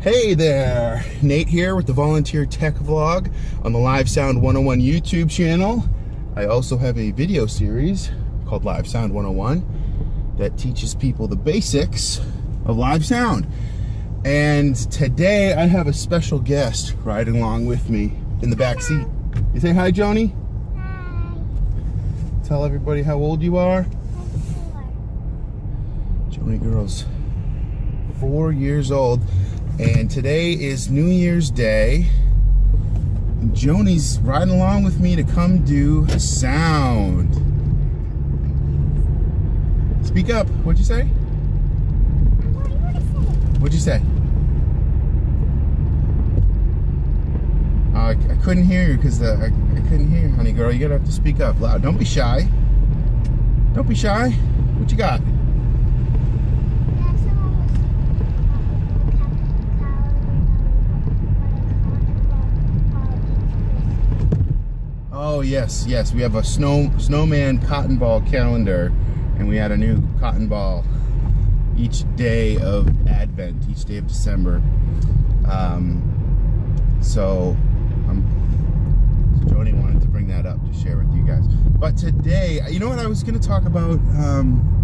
Hey there, Nate here with the Volunteer Tech Vlog on the Live Sound 101 YouTube channel. I also have a video series called Live Sound 101 that teaches people the basics of live sound. And today I have a special guest riding along with me in the back seat. You say hi, Joanie? Hi. Tell everybody how old you are. Joanie girl's 4 years old. And today is New Year's Day. Joanie's riding along with me to come do sound. Speak up. What'd you say? What'd you say? I couldn't hear you because I couldn't hear you, honey girl. You're gonna have to speak up loud. Don't be shy. Don't be shy. What you got? Oh yes, we have a snowman cotton ball calendar, and we had a new cotton ball each day of Advent, each day of December. So Joanie wanted to bring that up to share with you guys. But today, you know what, I was going to talk about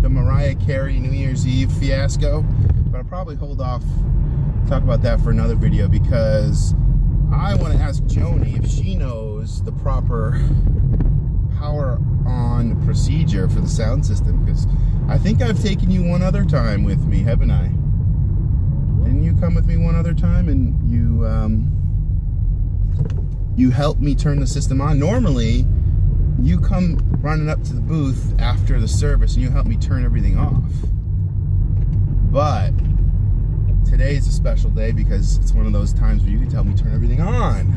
the Mariah Carey New Year's Eve fiasco, but I'll probably hold off, talk about that for another video, because I want to ask Joanie if she knows the proper power on procedure for the sound system, because I think I've taken you one other time with me, haven't I? Didn't you come with me one other time and you helped me turn the system on? Normally, you come running up to the booth after the service and you help me turn everything off. But today is a special day because it's one of those times where you can tell me turn everything on.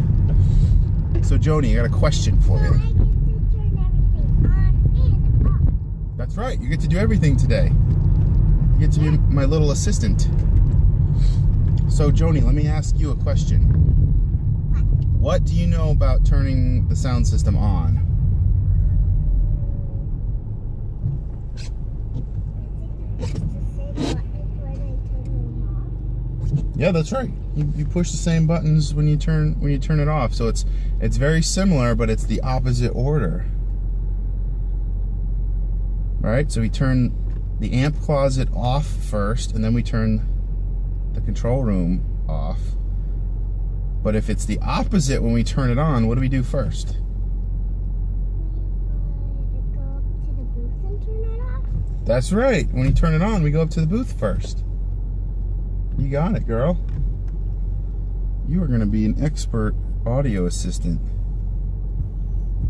So Joanie, I got a question for you. I get to turn everything on and off. That's right, you get to do everything today. You get to be my little assistant. So Joanie, let me ask you a question. What do you know about turning the sound system on? Yeah, that's right. You push the same buttons when you turn it off. So it's very similar, but it's the opposite order. All right, so we turn the amp closet off first, and then we turn the control room off. But if it's the opposite when we turn it on, what do we do first? Go up to the booth and turn it off? That's right. When you turn it on, we go up to the booth first. You got it, girl. You are going to be an expert audio assistant.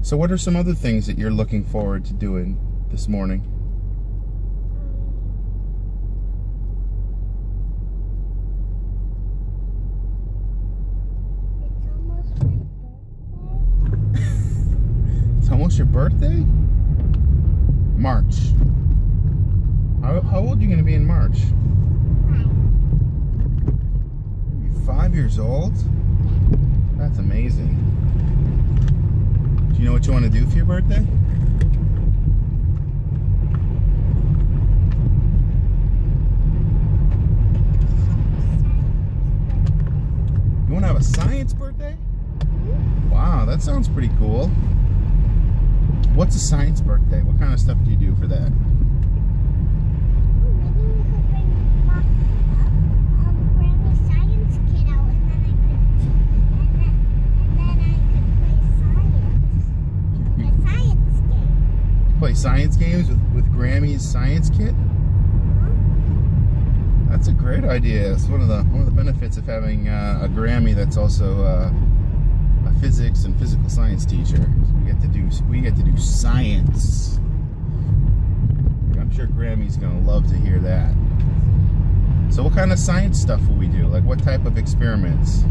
So what are some other things that you're looking forward to doing this morning? It's almost my birthday. It's almost your birthday? March. How old are you going to be in March? 5 years old? That's amazing. Do you know what you want to do for your birthday? You want to have a science birthday? Wow, that sounds pretty cool. What's a science birthday? What kind of stuff do you do for that? Play science games with Grammy's science kit? That's a great idea. It's one of the benefits of having a Grammy that's also a physics and physical science teacher. We get to do science. I'm sure Grammy's gonna love to hear that. So what kind of science stuff will we do? Like what type of experiments?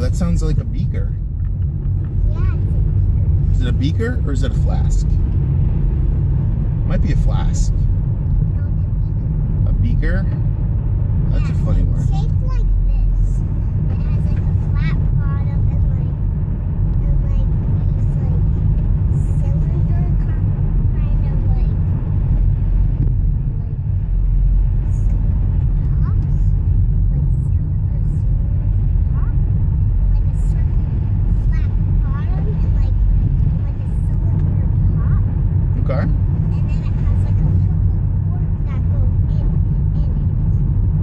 That sounds like a beaker. Yeah, it's a beaker. Is it a beaker or is it a flask? Might be a flask. No, speaker? That's a funny word. It's shaped like this. It has like a flat bottom and like these like cylinder kind of like tops, like cylinder top, like a circle flat bottom and like a cylinder top. Okay. And then it has like a purple cork that goes in it.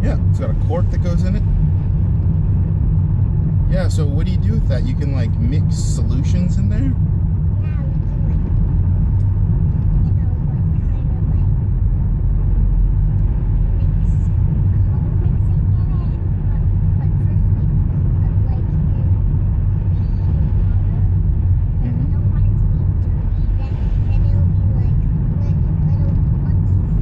Yeah, it's got a cork that goes in it. Yeah, so what do you do with that? You can like mix solutions in there? Yeah, we can like, you know, like kind of like mix color mixing in it. But first we put like in clean water. If we don't want it to be dirty, then it'll be like little bunchy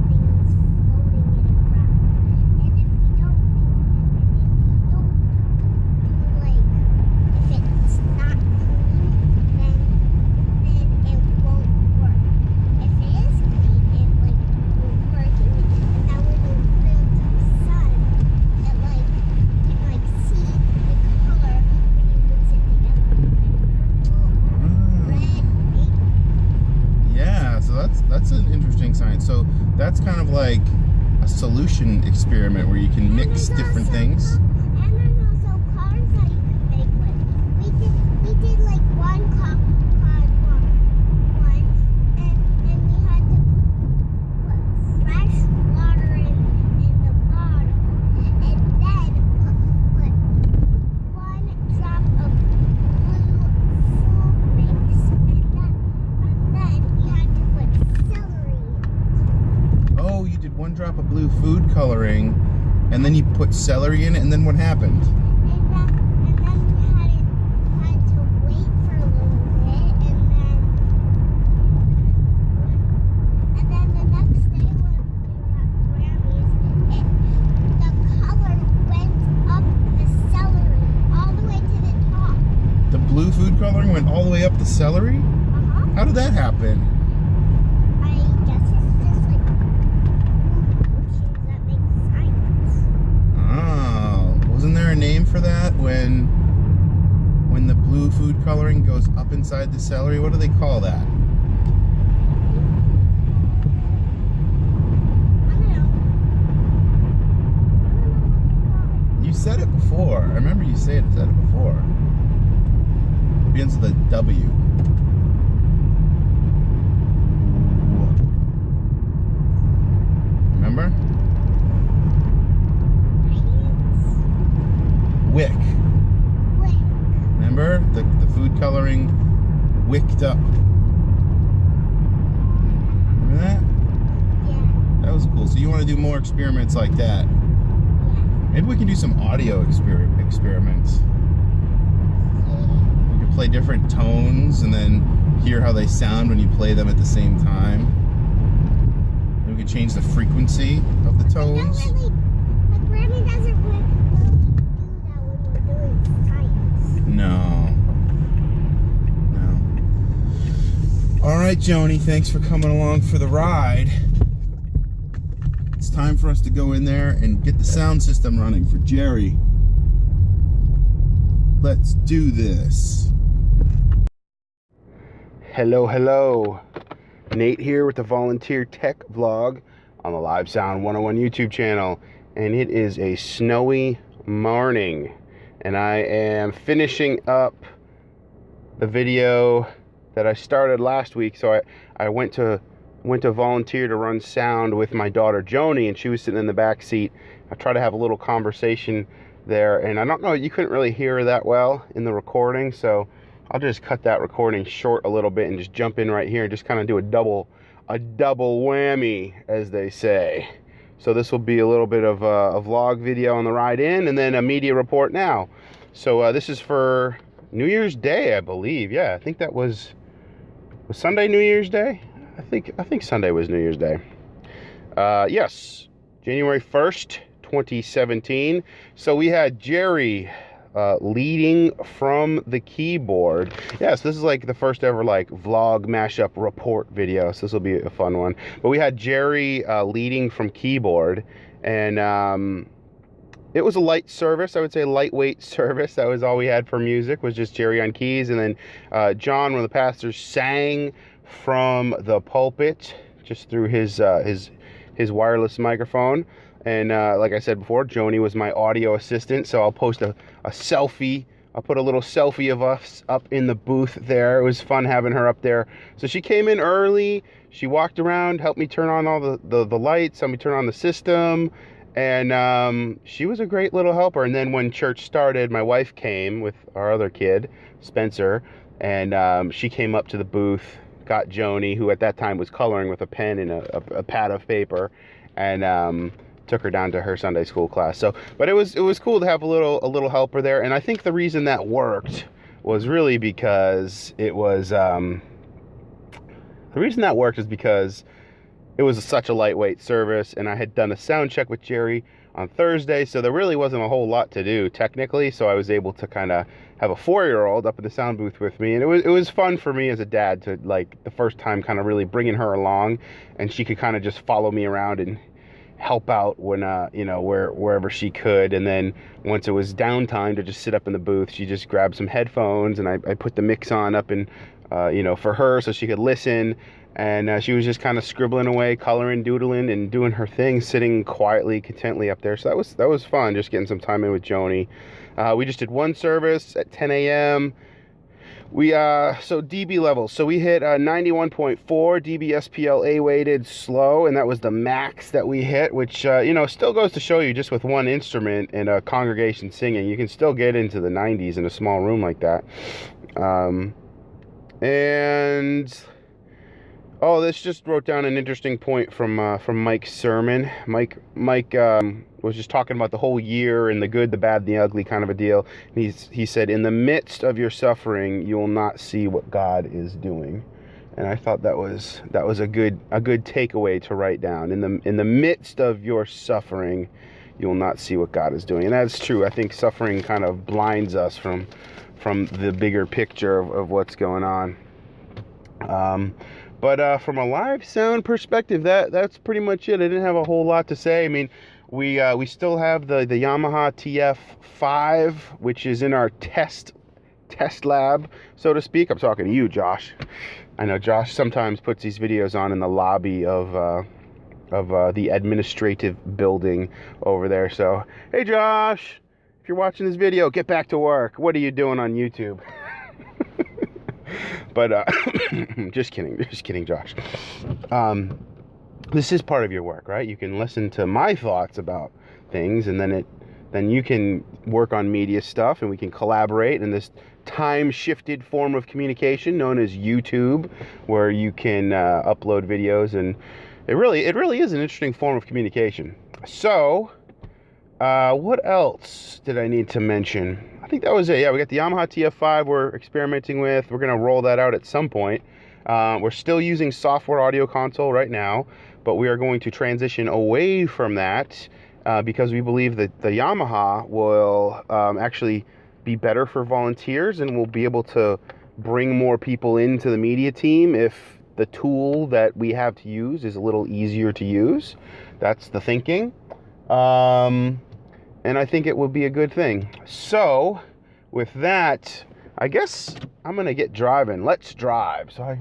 things floating in the ground. And if we don't do like if it's not clean, then it won't work. If it is clean, it like will work, and then when you put it to the sun, it like you can like see the color when you mix it together, like purple, red, pink. Yeah, so that's an interesting science. So that's kind of like a solution experiment where you can mix different things. And there's also colors that you can make with. We did like one cup card once, and we had to put fresh water in the bottle, and then put one drop of blue food mix, and then we had to put celery. Oh, you did 1 drop of blue food coloring, and then you put celery in it, and then what happened? And then we had to wait for a little bit, and then the next day when we were at Grammy's, the color went up the celery all the way to the top. The blue food coloring went all the way up the celery? How did that happen? I guess it's just like machines that make science. Oh, wasn't there a name for that when the blue food coloring goes up inside the celery? What do they call that? I don't know. You said it before. I remember you said it before. It begins with a W. Remember? Wick. Remember? The food coloring wicked up. Remember that? Yeah. That was cool. So you want to do more experiments like that? Maybe we can do some audio experiments. We can play different tones and then hear how they sound when you play them at the same time. And we can change the frequency of the tones. But Grammy doesn't really do that when we're doing science. No. All right, Joanie, thanks for coming along for the ride. It's time for us to go in there and get the sound system running for Jerry. Let's do this. Hello. Nate here with the Volunteer Tech Vlog on the Live Sound 101 YouTube channel. And it is a snowy morning. And I am finishing up the video that I started last week. So I went to volunteer to run sound with my daughter Joanie, and she was sitting in the back seat. I tried to have a little conversation there, and I don't know, you couldn't really hear her that well in the recording, so I'll just cut that recording short a little bit and just jump in right here and just kind of do a double whammy, as they say. So this will be a little bit of a vlog video on the ride in, and then a media report now. So this is for New Year's Day, I believe. Yeah, I think that was Sunday New Year's Day? I think Sunday was New Year's Day. Yes, January 1st, 2017. So we had Jerry leading from the keyboard. Yes, this is like the first ever like vlog mashup report video, so this will be a fun one. But we had Jerry leading from keyboard, and it was a light service. I would say lightweight service. That was all we had for music, was just Jerry on keys, and then John, one of the pastors, sang from the pulpit just through his wireless microphone. And like I said before, Joanie was my audio assistant, so I'll post a selfie. I'll put a little selfie of us up in the booth there. It was fun having her up there. So she came in early. She walked around, helped me turn on all the lights, helped me turn on the system, and she was a great little helper. And then when church started, my wife came with our other kid, Spencer, and she came up to the booth, got Joanie, who at that time was coloring with a pen and a pad of paper, and took her down to her Sunday school class. So, but it was cool to have a little helper there. And I think the reason that worked was really because it was the reason that worked is because it was such a lightweight service, and I had done a sound check with Jerry on Thursday, so there really wasn't a whole lot to do technically. So I was able to kind of have a 4-year-old up in the sound booth with me, and it was fun for me as a dad to, like, the first time kind of really bringing her along, and she could kind of just follow me around and help out when you know, wherever she could. And then once it was downtime to just sit up in the booth, she just grabbed some headphones, and I put the mix on up in you know, for her so she could listen. And she was just kind of scribbling away, coloring, doodling, and doing her thing, sitting quietly, contently up there. So that was fun, just getting some time in with Joanie. We just did one service at 10 a.m. We so dB levels. So we hit 91.4 dB SPL A-weighted slow, and that was the max that we hit, which you know, still goes to show you, just with one instrument and a congregation singing, you can still get into the 90s in a small room like that. And oh, this just wrote down an interesting point from Mike's sermon. Mike was just talking about the whole year and the good, the bad, and the ugly kind of a deal. And he said, in the midst of your suffering, you will not see what God is doing. And I thought that was a good takeaway to write down. In the midst of your suffering, you will not see what God is doing. And that's true. I think suffering kind of blinds us from the bigger picture of what's going on. But from a live sound perspective, that's pretty much it. I didn't have a whole lot to say. I mean, we still have the Yamaha TF5, which is in our test lab, so to speak. I'm talking to you, Josh. I know Josh sometimes puts these videos on in the lobby of the administrative building over there. So, hey, Josh, if you're watching this video, get back to work. What are you doing on YouTube? But just kidding, Josh. This is part of your work, right? You can listen to my thoughts about things, and then you can work on media stuff, and we can collaborate in this time-shifted form of communication known as YouTube, where you can upload videos, and it really is an interesting form of communication. So, what else did I need to mention? I think that was it. Yeah, we got the Yamaha TF5 we're experimenting with. We're going to roll that out at some point. We're still using software audio console right now, but we are going to transition away from that because we believe that the Yamaha will actually be better for volunteers, and we'll be able to bring more people into the media team if the tool that we have to use is a little easier to use. That's the thinking. And I think it will be a good thing. So, with that, I guess I'm gonna get driving. Let's drive. So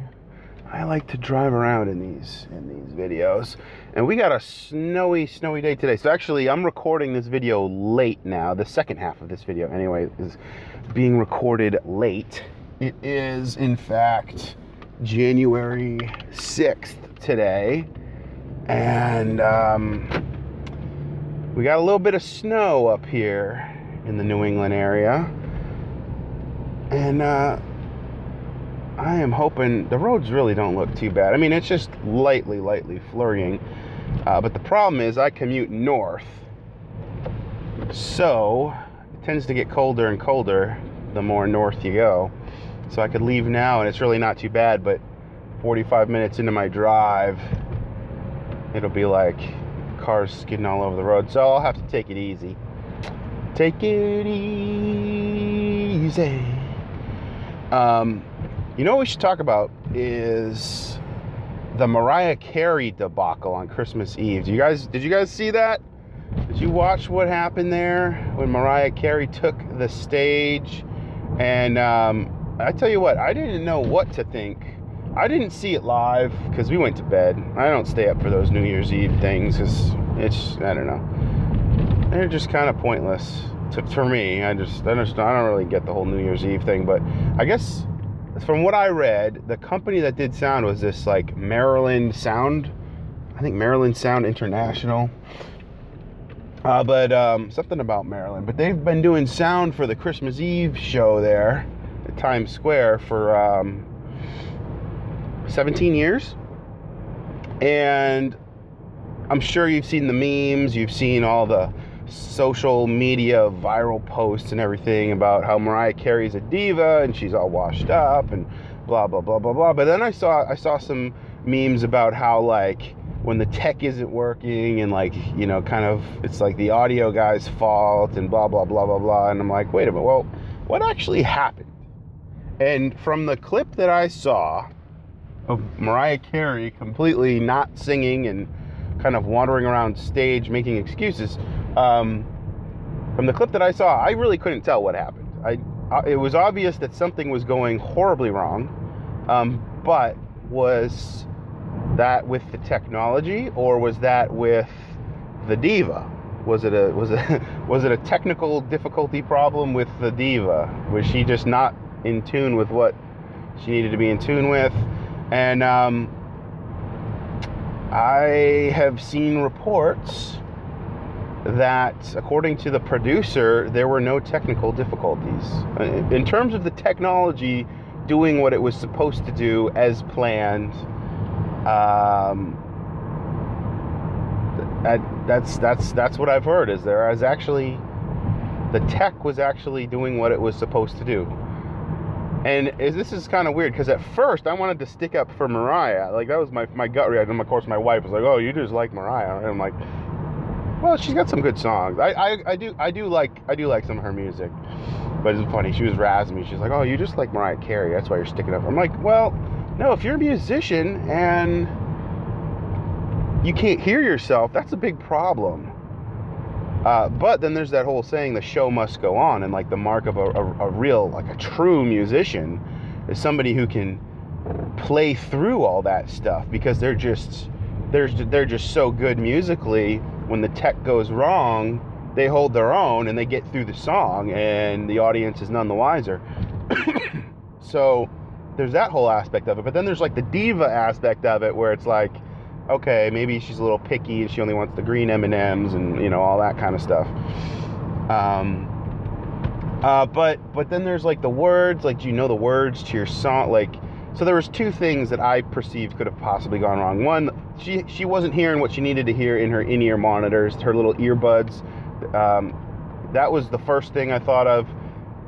I like to drive around in these videos. And we got a snowy day today. So actually, I'm recording this video late now. The second half of this video, anyway, is being recorded late. It is, in fact, January 6th today. And we got a little bit of snow up here in the New England area. And I am hoping the roads really don't look too bad. I mean, it's just lightly flurrying. But the problem is I commute north. So it tends to get colder and colder the more north you go. So I could leave now and it's really not too bad, but 45 minutes into my drive, it'll be like cars skidding all over the road. So I'll have to take it easy. Take it easy. easy. You know what we should talk about is the Mariah Carey debacle on Christmas Eve. Did you guys see that? Did you watch what happened there when Mariah Carey took the stage? And I tell you what, I didn't know what to think. I didn't see it live because we went to bed. I don't stay up for those New Year's Eve things because I don't know. They're just kind of pointless for me. I don't really get the whole New Year's Eve thing. But I guess from what I read, the company that did sound was this like Maryland Sound. I think Maryland Sound International. But something about Maryland. But they've been doing sound for the Christmas Eve show there at Times Square for 17 years. And I'm sure you've seen the memes, you've seen all the social media viral posts and everything about how Mariah Carey's a diva and she's all washed up and blah blah blah blah blah. But then I saw some memes about how like when the tech isn't working and like, you know, kind of it's like the audio guy's fault and blah blah blah blah blah. And I'm like, wait a minute, well, what actually happened? And from the clip that I saw of Mariah Carey completely not singing and kind of wandering around stage making excuses, from the clip that I saw, I really couldn't tell what happened. It was obvious that something was going horribly wrong, but was that with the technology or was that with the diva? Was it a technical difficulty problem with the diva? Was she just not in tune with what she needed to be in tune with? And I have seen reports that, according to the producer, there were no technical difficulties. In terms of the technology doing what it was supposed to do as planned, that's what I've heard, is there is actually, the tech was actually doing what it was supposed to do. And this is kind of weird, because at first I wanted to stick up for Mariah. Like, that was my gut reaction. And of course my wife was like, oh, you just like Mariah. And I'm like, well, she's got some good songs. I do like some of her music. But it's funny, she was razzing me. She's like, oh, you just like Mariah Carey, that's why you're sticking up. I'm like, well, no, if you're a musician and you can't hear yourself, that's a big problem. But then there's that whole saying, the show must go on, and like the mark of a real, like a true musician is somebody who can play through all that stuff, because they're just so good musically. When the tech goes wrong, they hold their own and they get through the song, and the audience is none the wiser. So there's that whole aspect of it. But then there's like the diva aspect of it, where it's like, okay, maybe she's a little picky and she only wants the green M&Ms and, you know, all that kind of stuff. But then there's like the words, like, do you know the words to your song? Like, so there was two things that I perceived could have possibly gone wrong. One, she wasn't hearing what she needed to hear in her in-ear monitors, her little earbuds. That was the first thing I thought of,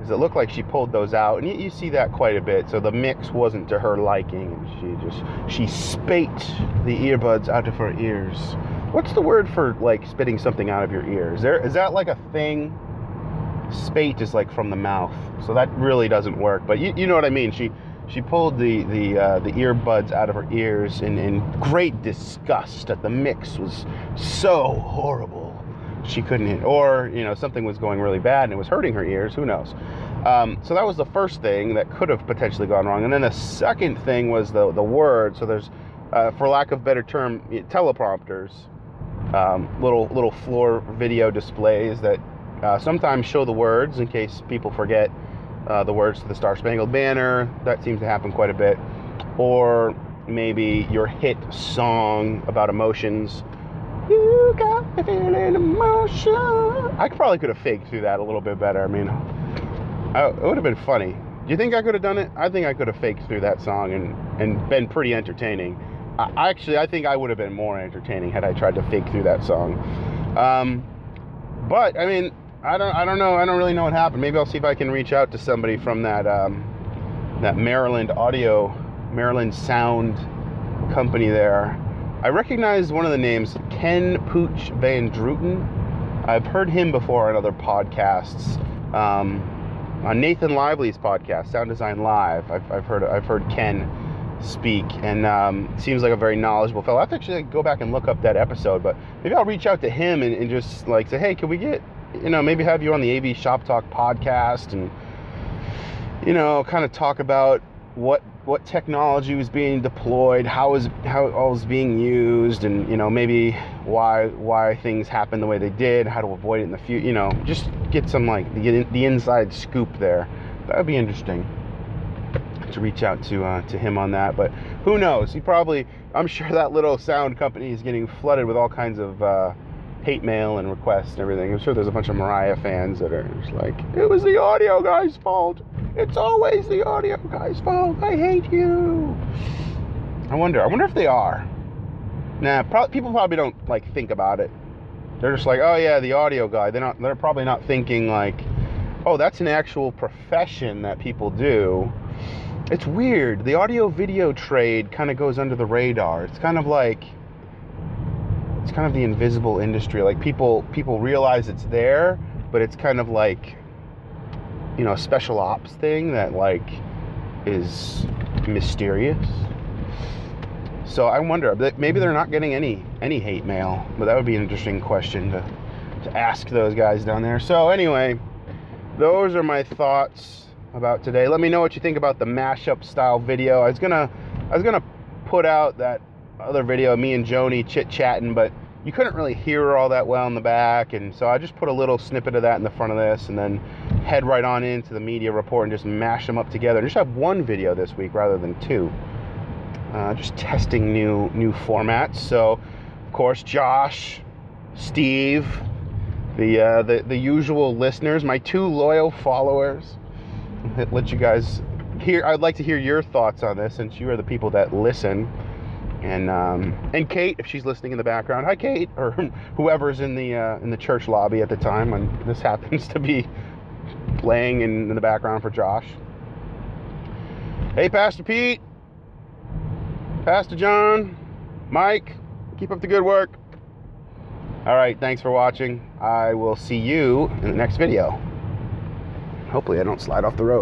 is it looked like she pulled those out, and you see that quite a bit. So the mix wasn't to her liking, and she spat the earbuds out of her ears. What's the word for like spitting something out of your ears? Is that like a thing? Spate is like from the mouth, so that really doesn't work. But you know what I mean. She pulled the earbuds out of her ears in great disgust that the mix was so horrible. She couldn't hit, or, you know, something was going really bad and it was hurting her ears, who knows. So that was the first thing that could have potentially gone wrong. And then the second thing was the word. So there's, for lack of a better term, teleprompters, little floor video displays that sometimes show the words in case people forget the words to the Star Spangled Banner. That seems to happen quite a bit. Or maybe your hit song about emotions. You got me feeling emotion. I probably could have faked through that a little bit better. I mean, it would have been funny. Do you think I could have done it? I think I could have faked through that song and been pretty entertaining. I think I would have been more entertaining had I tried to fake through that song. But I mean, I don't know. I don't really know what happened. Maybe I'll see if I can reach out to somebody from that Maryland Sound company there. I recognize one of the names, Ken Pooch Van Druten. I've heard him before on other podcasts. on Nathan Lively's podcast, Sound Design Live. I've heard Ken speak, and seems like a very knowledgeable fellow. I have to actually go back and look up that episode, but maybe I'll reach out to him and just like say, hey, can we get, maybe have you on the AV Shop Talk podcast, and kind of talk about what technology was being deployed, how it all was being used, and maybe why things happened the way they did, how to avoid it in the future. Just get some like the inside scoop there. That would be interesting to reach out to him on that. But who knows? I'm sure that little sound company is getting flooded with all kinds of hate mail and requests and everything. I'm sure there's a bunch of Mariah fans that are just like, it was the audio guy's fault. It's always the audio guy's fault. I hate you. I wonder if they are. Nah, people probably don't like think about it. They're just like, oh yeah, the audio guy. They're probably not thinking like, oh, that's an actual profession that people do. It's weird. The audio video trade kind of goes under the radar. It's kind of the invisible industry. Like people realize it's there, but it's kind of like, a special ops thing that like is mysterious. So I wonder, maybe they're not getting any hate mail, but that would be an interesting question to ask those guys down there. So anyway, those are my thoughts about today. Let me know what you think about the mashup style video. I was gonna put out that other video of me and Joanie chit-chatting, but you couldn't really hear her all that well in the back, and so I just put a little snippet of that in the front of this, and then head right on into the media report and just mash them up together and just have one video this week rather than two. Just testing new formats. So of course, Josh, Steve, the usual listeners, my 2 loyal followers, let you guys hear. I'd like to hear your thoughts on this, since you are the people that listen. And Kate, if she's listening in the background, hi Kate, or whoever's in the church lobby at the time when this happens to be playing in the background for Josh. Hey, Pastor Pete, Pastor John, Mike, keep up the good work. All right, thanks for watching. I will see you in the next video. Hopefully I don't slide off the road.